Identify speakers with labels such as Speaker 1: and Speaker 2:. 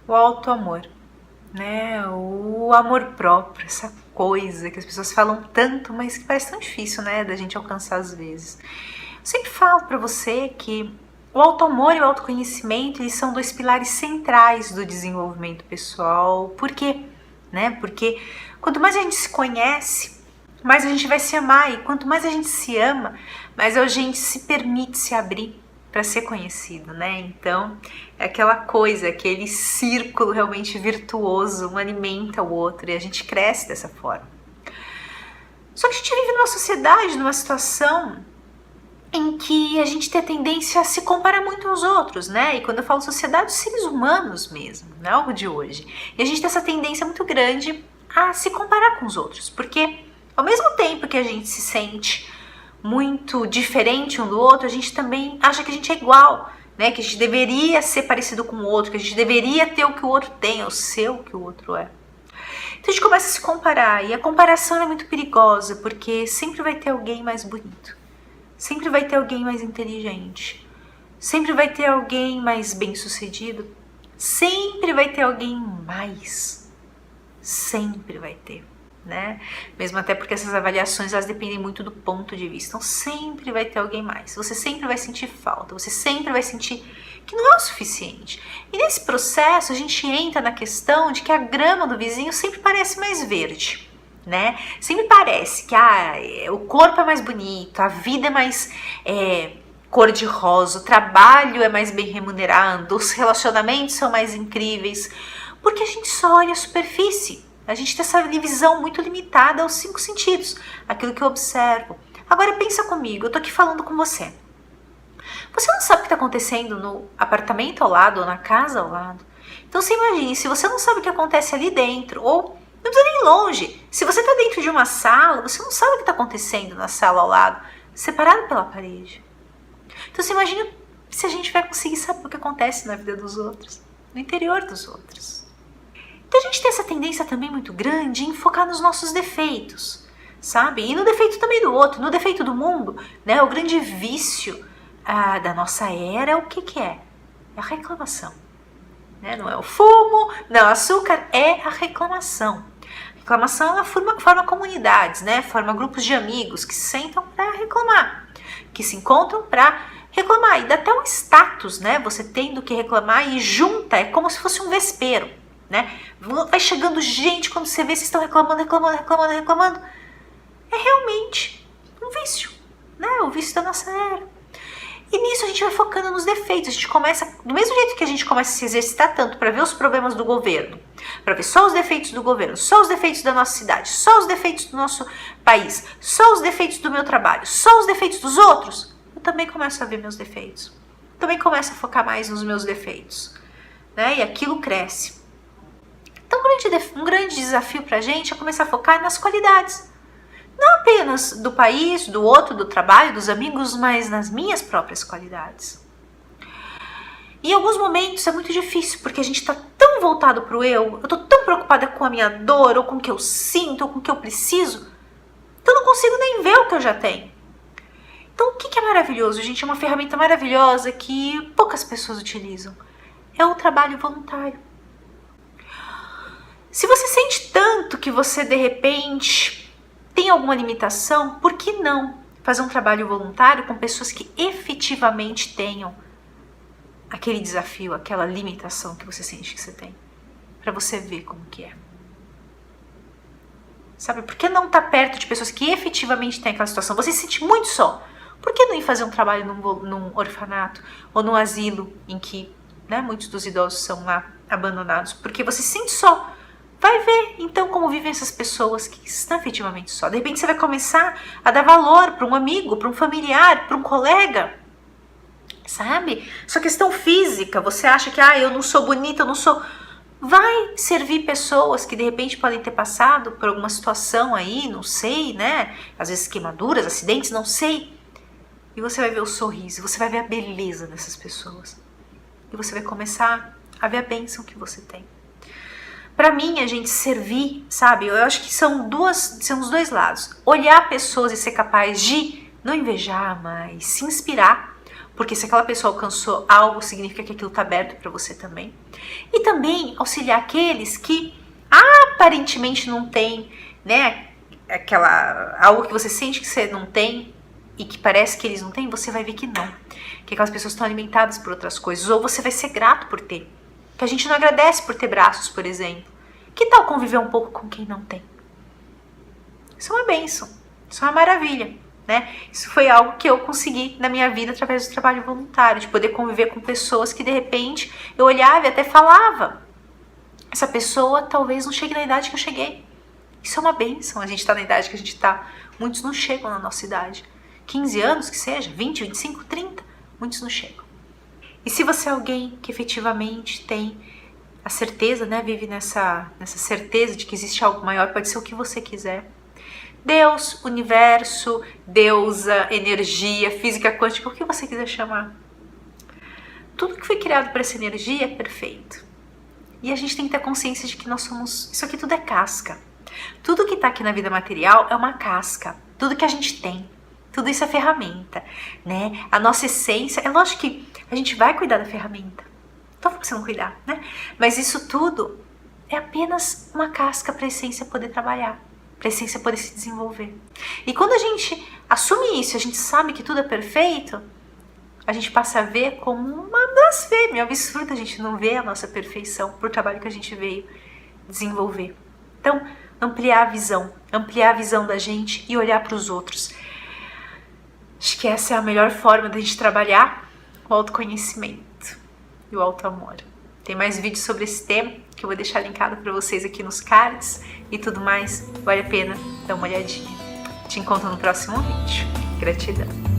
Speaker 1: o auto-amor, né? O amor próprio, essa coisa que as pessoas falam tanto, mas que parece tão difícil, né, da gente alcançar às vezes. Eu sempre falo para você que o auto-amor e o autoconhecimento, eles são dois pilares centrais do desenvolvimento pessoal. Por quê? Né? Porque quanto mais a gente se conhece, mais a gente vai se amar, e quanto mais a gente se ama, mais a gente se permite se abrir para ser conhecido, né? Então, é aquela coisa, aquele círculo realmente virtuoso, um alimenta o outro e a gente cresce dessa forma. Só que a gente vive numa sociedade, numa situação em que a gente tem a tendência a se comparar muito aos outros, né? E quando eu falo sociedade, os seres humanos mesmo, não é algo de hoje. E a gente tem essa tendência muito grande a se comparar com os outros, porque ao mesmo tempo que a gente se sente muito diferente um do outro, a gente também acha que a gente é igual, né? Que a gente deveria ser parecido com o outro, que a gente deveria ter o que o outro tem, ou ser o que o outro é. Então a gente começa a se comparar, e a comparação é muito perigosa, porque sempre vai ter alguém mais bonito, sempre vai ter alguém mais inteligente, sempre vai ter alguém mais bem-sucedido, sempre vai ter alguém mais, sempre vai ter. Né? Mesmo até porque essas avaliações elas dependem muito do ponto de vista. Então sempre vai ter alguém mais. Você sempre vai sentir falta. Você sempre vai sentir que não é o suficiente. E nesse processo a gente entra na questão de que a grama do vizinho sempre parece mais verde, né? Sempre parece que o corpo é mais bonito, a vida é mais cor-de-rosa, o trabalho é mais bem remunerado, os relacionamentos são mais incríveis, porque a gente só olha a superfície. A gente tem essa visão muito limitada aos 5 sentidos, aquilo que eu observo. Agora pensa comigo, eu tô aqui falando com você. Você não sabe o que está acontecendo no apartamento ao lado ou na casa ao lado. Então você imagine, se você não sabe o que acontece ali dentro, ou não precisa nem ir longe, se você está dentro de uma sala, você não sabe o que está acontecendo na sala ao lado, separado pela parede. Então você imagina se a gente vai conseguir saber o que acontece na vida dos outros, no interior dos outros. Então a gente tem essa tendência também muito grande em focar nos nossos defeitos, sabe? E no defeito também do outro, no defeito do mundo, né? O grande vício da nossa era, o que é? É a reclamação. Né? Não é o fumo, não é o açúcar, é a reclamação. A reclamação, ela forma comunidades, né? Forma grupos de amigos que se sentam para reclamar, que se encontram para reclamar. E dá até um status, né? Você tendo que reclamar e junta, é como se fosse um vespeiro. Né? Vai chegando gente, quando você vê, vocês estão reclamando. É realmente um vício, né? O vício da nossa era. E nisso a gente vai focando nos defeitos. A gente começa, do mesmo jeito que a gente começa a se exercitar tanto para ver os problemas do governo, para ver só os defeitos do governo, só os defeitos da nossa cidade, só os defeitos do nosso país, só os defeitos do meu trabalho, só os defeitos dos outros, eu também começo a ver meus defeitos. Também começo a focar mais nos meus defeitos, né? E aquilo cresce. Então, um grande desafio para a gente é começar a focar nas qualidades. Não apenas do país, do outro, do trabalho, dos amigos, mas nas minhas próprias qualidades. E em alguns momentos é muito difícil, porque a gente está tão voltado para o eu estou tão preocupada com a minha dor, ou com o que eu sinto, ou com o que eu preciso, que eu não consigo nem ver o que eu já tenho. Então, o que é maravilhoso, gente? É uma ferramenta maravilhosa que poucas pessoas utilizam. É o trabalho voluntário. Se você sente tanto que você, de repente, tem alguma limitação, por que não fazer um trabalho voluntário com pessoas que efetivamente tenham aquele desafio, aquela limitação que você sente que você tem? Para você ver como que é. Sabe, por que não estar perto de pessoas que efetivamente têm aquela situação? Você se sente muito só. Por que não ir fazer um trabalho num orfanato ou num asilo em que, né, muitos dos idosos são lá abandonados? Porque você se sente só. Vai ver, então, como vivem essas pessoas que estão efetivamente só. De repente você vai começar a dar valor para um amigo, para um familiar, para um colega. Sabe? Sua questão física, você acha que eu não sou bonita, eu não sou... Vai servir pessoas que de repente podem ter passado por alguma situação aí, não sei, né? Às vezes queimaduras, acidentes, não sei. E você vai ver o sorriso, você vai ver a beleza dessas pessoas. E você vai começar a ver a bênção que você tem. Para mim, a gente servir, sabe? Eu acho que são os dois lados. Olhar pessoas e ser capaz de não invejar, mas se inspirar. porque se aquela pessoa alcançou algo, significa que aquilo está aberto para você também. E também auxiliar aqueles que aparentemente não têm, né, algo que você sente que você não tem e que parece que eles não têm, você vai ver que não. Que aquelas pessoas estão alimentadas por outras coisas, ou você vai ser grato por ter. Que a gente não agradece por ter braços, por exemplo. Que tal conviver um pouco com quem não tem? Isso é uma bênção, isso é uma maravilha, né? Isso foi algo que eu consegui na minha vida através do trabalho voluntário, de poder conviver com pessoas que de repente eu olhava e até falava: essa pessoa talvez não chegue na idade que eu cheguei. Isso é uma bênção, a gente está na idade que a gente está. Muitos não chegam na nossa idade. 15 anos que seja, 20, 25, 30, muitos não chegam. E se você é alguém que efetivamente tem a certeza, né, vive nessa certeza de que existe algo maior, pode ser o que você quiser. Deus, universo, deusa, energia, física quântica, o que você quiser chamar. Tudo que foi criado por essa energia é perfeito. E a gente tem que ter consciência de que nós somos... Isso aqui tudo é casca. Tudo que está aqui na vida material é uma casca. Tudo que a gente tem. Tudo isso é ferramenta, né? A nossa essência... É lógico que a gente vai cuidar da ferramenta. Então por que você não cuidar, né? Mas isso tudo é apenas uma casca para a essência poder trabalhar. Para a essência poder se desenvolver. E quando a gente assume isso, a gente sabe que tudo é perfeito, a gente passa a ver como uma blasfêmia, um absurdo a gente não ver a nossa perfeição por trabalho que a gente veio desenvolver. Então, ampliar a visão da gente e olhar para os outros. Acho que essa é a melhor forma da gente trabalhar o autoconhecimento e o autoamor. Tem mais vídeos sobre esse tema que eu vou deixar linkado para vocês aqui nos cards e tudo mais. Vale a pena dar uma olhadinha. Te encontro no próximo vídeo. Gratidão.